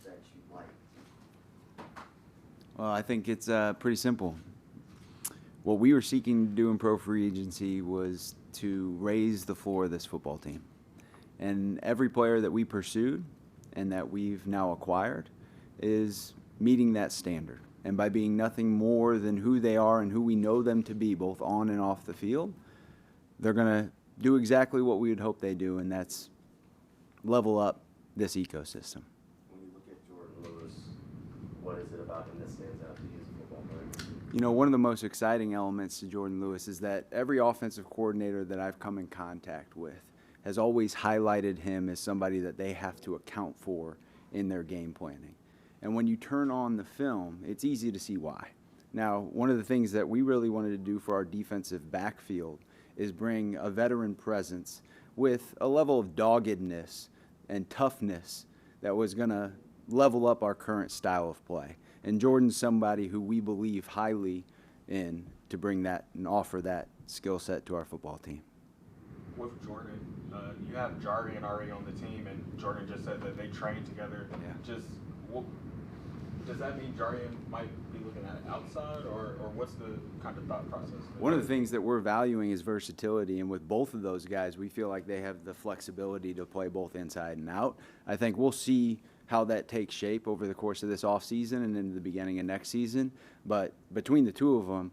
that you like? Well, I think it's pretty simple. What we were seeking to do in pro free agency was to raise the floor of this football team. And every player that we pursued and that we've now acquired is meeting that standard. And by being nothing more than who they are and who we know them to be, both on and off the field, they're going to do exactly what we would hope they do, and that's level up this ecosystem. When you look at Jordan Lewis, what is it about him that stands out to you as a football player? You know, one of the most exciting elements to Jordan Lewis is that every offensive coordinator that I've come in contact with has always highlighted him as somebody that they have to account for in their game planning. And when you turn on the film, it's easy to see why. Now, one of the things that we really wanted to do for our defensive backfield is bring a veteran presence with a level of doggedness and toughness that was going to level up our current style of play. And Jordan's somebody who we believe highly in to bring that and offer that skill set to our football team. With Jordan, you have Jarian already on the team, and Jordan just said that they train together. Yeah. Does that mean Jarian might be looking at it outside, or what's the kind of thought process? One of the things that we're valuing is versatility, and with both of those guys, we feel like they have the flexibility to play both inside and out. I think we'll see how that takes shape over the course of this offseason and into the beginning of next season. But between the two of them,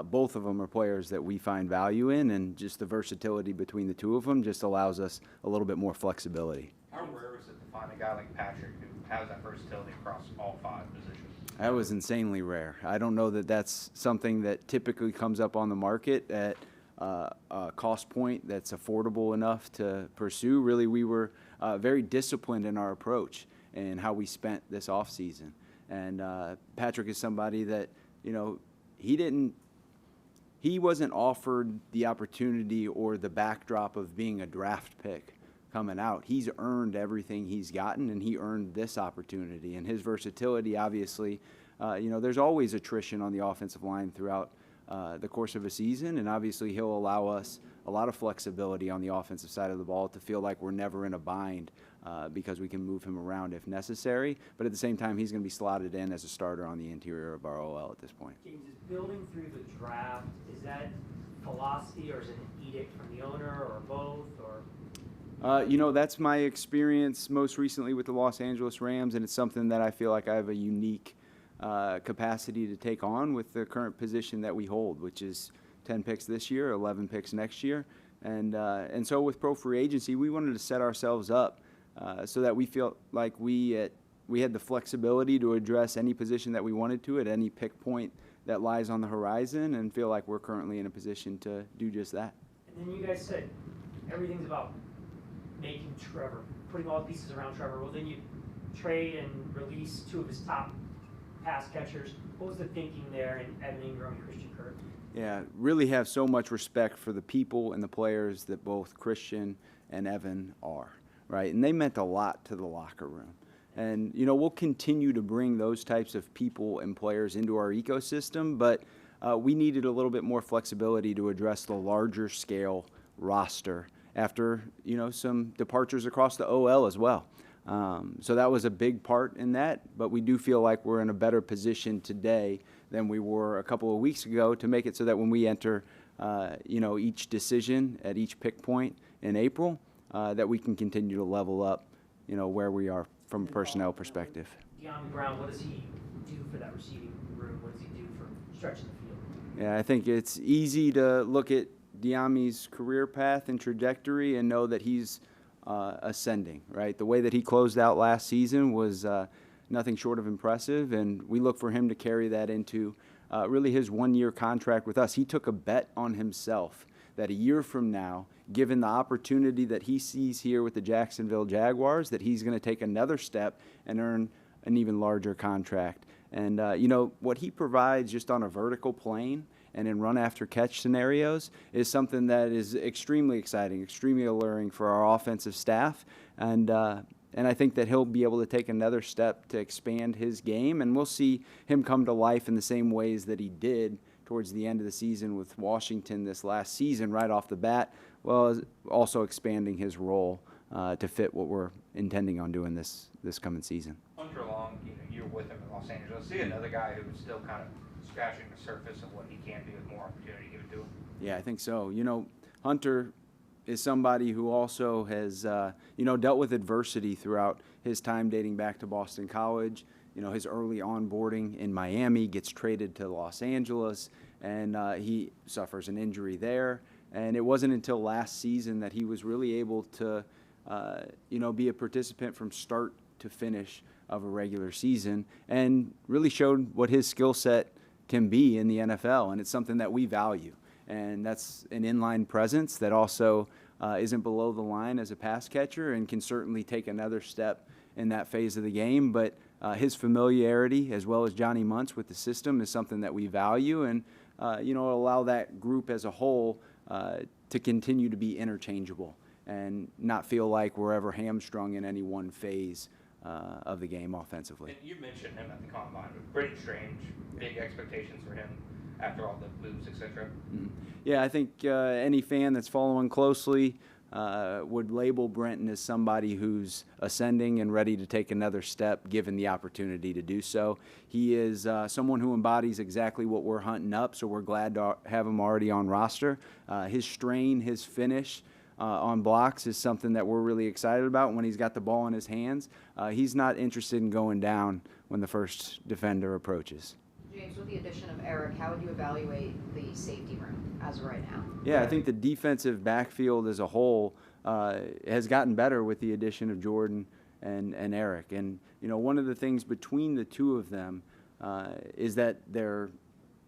both of them are players that we find value in, and just the versatility between the two of them just allows us a little bit more flexibility. How rare is it to find a guy like Patrick who has that versatility across all 5 positions? That was insanely rare. I don't know that that's something that typically comes up on the market at a cost point that's affordable enough to pursue. Really, we were very disciplined in our approach and how we spent this offseason. And Patrick is somebody that, you know, he wasn't offered the opportunity or the backdrop of being a draft pick coming out. He's earned everything he's gotten, and he earned this opportunity. And his versatility, obviously, you know, there's always attrition on the offensive line throughout the course of a season, and obviously he'll allow us a lot of flexibility on the offensive side of the ball to feel like we're never in a bind because we can move him around if necessary. But at the same time, he's going to be slotted in as a starter on the interior of our OL at this point. James, is building through the draft, is that philosophy or is it an edict from the owner or both? Or you know, that's my experience most recently with the Los Angeles Rams, and it's something that I feel like I have a unique capacity to take on with the current position that we hold, which is 10 picks this year, 11 picks next year. And so with pro free agency, we wanted to set ourselves up so that we feel like we had the flexibility to address any position that we wanted to at any pick point that lies on the horizon, and feel like we're currently in a position to do just that. And then you guys said everything's about making Trevor, putting all the pieces around Trevor. Well, then you trade and release 2 of his top pass catchers. What was the thinking there in Evan Ingram and Christian Kirk? Yeah, really have so much respect for the people and the players that both Christian and Evan are, right? And they meant a lot to the locker room. And, you know, we'll continue to bring those types of people and players into our ecosystem, but we needed a little bit more flexibility to address the larger scale roster after, you know, some departures across the OL as well. So that was a big part in that, but we do feel like we're in a better position today than we were a couple of weeks ago to make it so that when we enter, you know, each decision at each pick point in April, that we can continue to level up, you know, where we are from a personnel perspective. De'Ami Brown, what does he do for that receiving room? What does he do for stretching the field? Yeah, I think it's easy to look at De'Ami's career path and trajectory and know that he's ascending, right? The way that he closed out last season was nothing short of impressive, and we look for him to carry that into really his 1-year contract with us. He took a bet on himself that a year from now, given the opportunity that he sees here with the Jacksonville Jaguars, that he's going to take another step and earn an even larger contract. And, you know, what he provides just on a vertical plane and in run-after-catch scenarios is something that is extremely exciting, extremely alluring for our offensive staff. And I think that he'll be able to take another step to expand his game, and we'll see him come to life in the same ways that he did towards the end of the season with Washington this last season right off the bat, well as also expanding his role to fit what we're intending on doing this coming season. Under long Los Angeles. See another guy who's still kind of scratching the surface of what he can do with more opportunity given to him. Yeah, I think so. Hunter is somebody who also has, dealt with adversity throughout his time dating back to Boston College. His early onboarding in Miami, gets traded to Los Angeles, and he suffers an injury there. And it wasn't until last season that he was really able to, be a participant from start to finish of a regular season and really showed what his skill set can be in the NFL. And it's something that we value. And that's an inline presence that also isn't below the line as a pass catcher and can certainly take another step in that phase of the game. But his familiarity, as well as Johnny Muntz with the system, is something that we value and, allow that group as a whole to continue to be interchangeable and not feel like we're ever hamstrung in any one phase of the game offensively. And you mentioned him at the Combine. Brendan Strange, big expectations for him after all the moves, etc. Mm-hmm. Yeah, I think any fan that's following closely would label Brenton as somebody who's ascending and ready to take another step given the opportunity to do so. He is someone who embodies exactly what we're hunting up, so we're glad to have him already on roster. His strain, his finish on blocks is something that we're really excited about when he's got the ball in his hands. He's not interested in going down when the first defender approaches. James, with the addition of Eric, how would you evaluate the safety room as of right now? Yeah, I think the defensive backfield as a whole has gotten better with the addition of Jordan and Eric. And, one of the things between the two of them is that their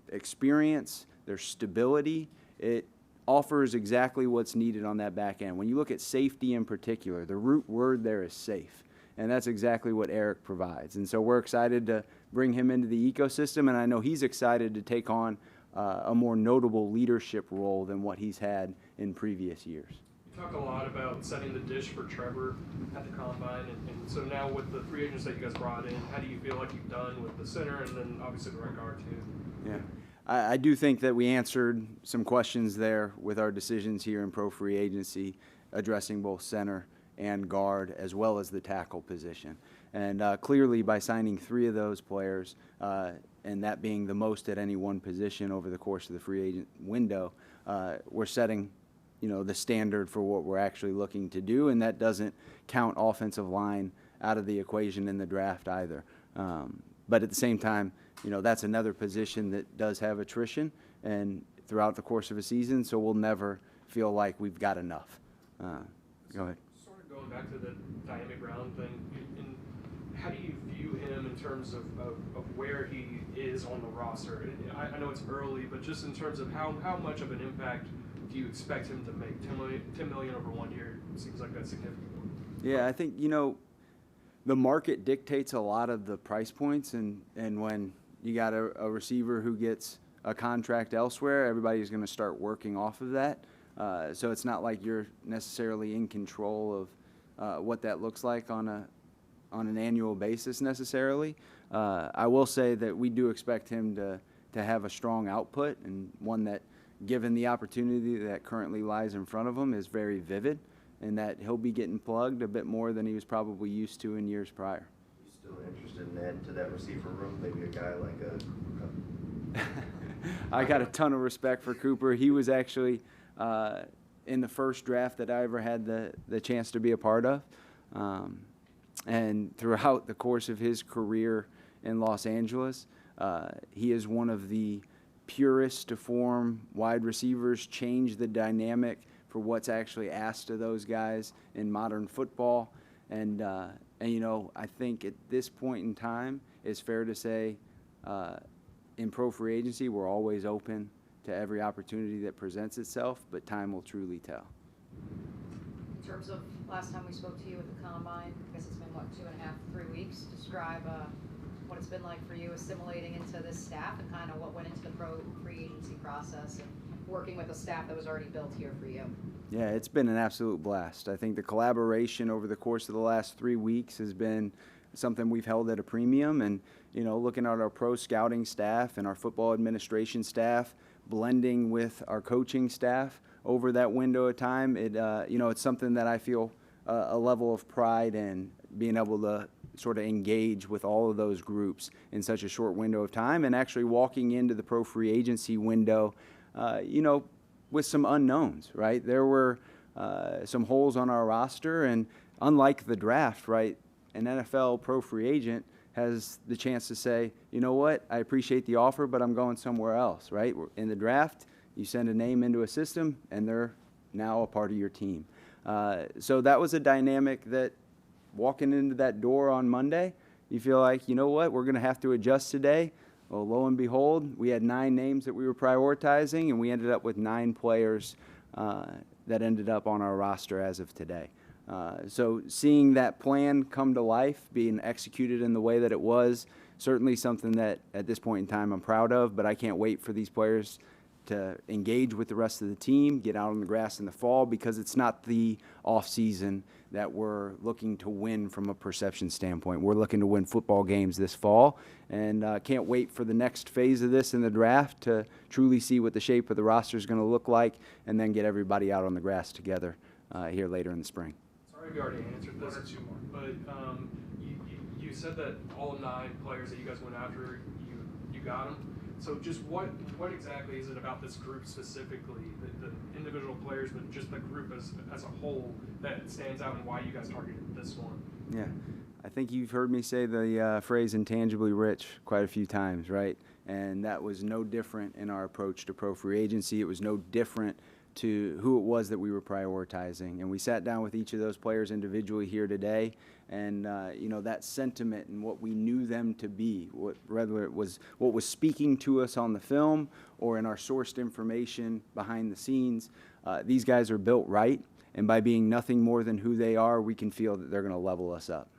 experience, their stability, it offers exactly what's needed on that back end. When you look at safety in particular, the root word there is safe. And that's exactly what Eric provides. And so we're excited to bring him into the ecosystem, and I know he's excited to take on a more notable leadership role than what he's had in previous years. You talk a lot about setting the dish for Trevor at the Combine, and so now with the free agents that you guys brought in, how do you feel like you've done with the center and then obviously the right guard too? Yeah. I do think that we answered some questions there with our decisions here in pro free agency, addressing both center and guard, as well as the tackle position. And clearly by signing 3 of those players, and that being the most at any one position over the course of the free agent window, we're setting, the standard for what we're actually looking to do, and that doesn't count offensive line out of the equation in the draft either. But at the same time, that's another position that does have attrition and throughout the course of a season, so we'll never feel like we've got enough. Go ahead. Going back to the Diami Brown thing, and how do you view him in terms of where he is on the roster? I know it's early, but just in terms of how much of an impact do you expect him to make? $10 million over 1 year seems like that's significant. Yeah, I think, the market dictates a lot of the price points, and when you got a receiver who gets a contract elsewhere, everybody's going to start working off of that. So it's not like you're necessarily in control of what that looks like on an annual basis necessarily. I will say that we do expect him to have a strong output, and one that, given the opportunity that currently lies in front of him, is very vivid, and that he'll be getting plugged a bit more than he was probably used to in years prior. You still interested in adding to that receiver room? Maybe a guy like I got a ton of respect for Cooper. He was actually in the first draft that I ever had the chance to be a part of. And throughout the course of his career in Los Angeles, he is one of the purest to form wide receivers, change the dynamic for what's actually asked of those guys in modern football. And I think at this point in time, it's fair to say in pro free agency, we're always open to every opportunity that presents itself, but time will truly tell. In terms of last time we spoke to you at the Combine, I guess it's been, 2.5, 3 weeks? Describe what it's been like for you assimilating into this staff and kind of what went into the pro free agency process and working with a staff that was already built here for you. Yeah, it's been an absolute blast. I think the collaboration over the course of the last 3 weeks has been something we've held at a premium, and looking at our pro scouting staff and our football administration staff, blending with our coaching staff over that window of time, it's something that I feel a level of pride in, being able to sort of engage with all of those groups in such a short window of time, and actually walking into the pro free agency window, with some unknowns, right? There were some holes on our roster, and unlike the draft, right, an NFL pro free agent has the chance to say, you know what, I appreciate the offer, but I'm going somewhere else, right? In the draft, you send a name into a system, and they're now a part of your team. So that was a dynamic that walking into that door on Monday, you feel like, you know what, we're going to have to adjust today. Well, lo and behold, we had 9 names that we were prioritizing, and we ended up with 9 players that ended up on our roster as of today. So seeing that plan come to life, being executed in the way that it was, certainly something that at this point in time I'm proud of, but I can't wait for these players to engage with the rest of the team, get out on the grass in the fall, because it's not the off season that we're looking to win from a perception standpoint. We're looking to win football games this fall, and can't wait for the next phase of this in the draft to truly see what the shape of the roster is going to look like, and then get everybody out on the grass together here later in the spring. Sorry if you already answered this, but you said that all 9 players that you guys went after, you got them. So just what exactly is it about this group specifically, the individual players, but just the group as a whole that stands out, and why you guys targeted this one? Yeah, I think you've heard me say the phrase intangibly rich quite a few times, right? And that was no different in our approach to pro free agency. It was no different to who it was that we were prioritizing. And we sat down with each of those players individually here today, and that sentiment and what we knew them to be, whether it was what was speaking to us on the film or in our sourced information behind the scenes, these guys are built right, and by being nothing more than who they are, we can feel that they're going to level us up.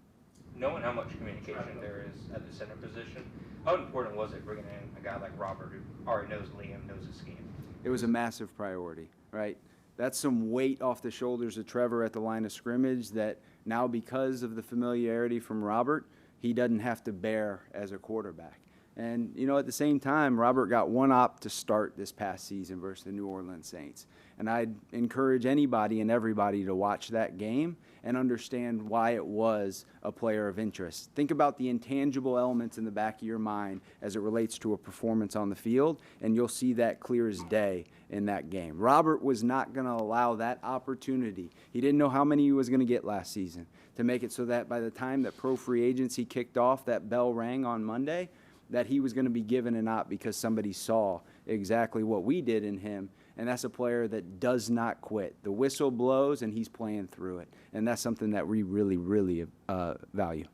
Knowing how much communication there is at the center position, how important was it bringing in a guy like Robert who already knows Liam, knows his scheme? It was a massive priority, right? That's some weight off the shoulders of Trevor at the line of scrimmage that now, because of the familiarity from Robert, he doesn't have to bear as a quarterback. And, at the same time, Robert got one op to start this past season versus the New Orleans Saints. And I'd encourage anybody and everybody to watch that game and understand why it was a player of interest. Think about the intangible elements in the back of your mind as it relates to a performance on the field, and you'll see that clear as day in that game. Robert was not going to allow that opportunity. He didn't know how many he was going to get last season, to make it so that by the time that pro free agency kicked off, that bell rang on Monday, that he was going to be given an op because somebody saw exactly what we did in him. And that's a player that does not quit. The whistle blows, and he's playing through it. And that's something that we really, really value.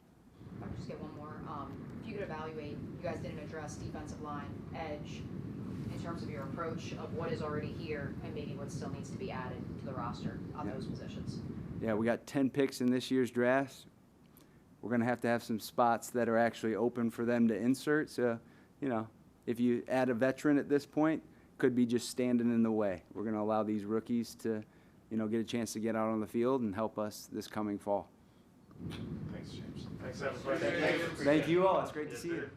If I could just get one more. If you could evaluate, you guys didn't address defensive line, edge, in terms of your approach of what is already here and maybe what still needs to be added to the roster on those positions. Yeah, we got 10 picks in this year's draft. We're going to have some spots that are actually open for them to insert. So, if you add a veteran at this point, could be just standing in the way. We're going to allow these rookies to, get a chance to get out on the field and help us this coming fall. Thanks, James. Thanks, everybody. Thank you all. It's great to see you.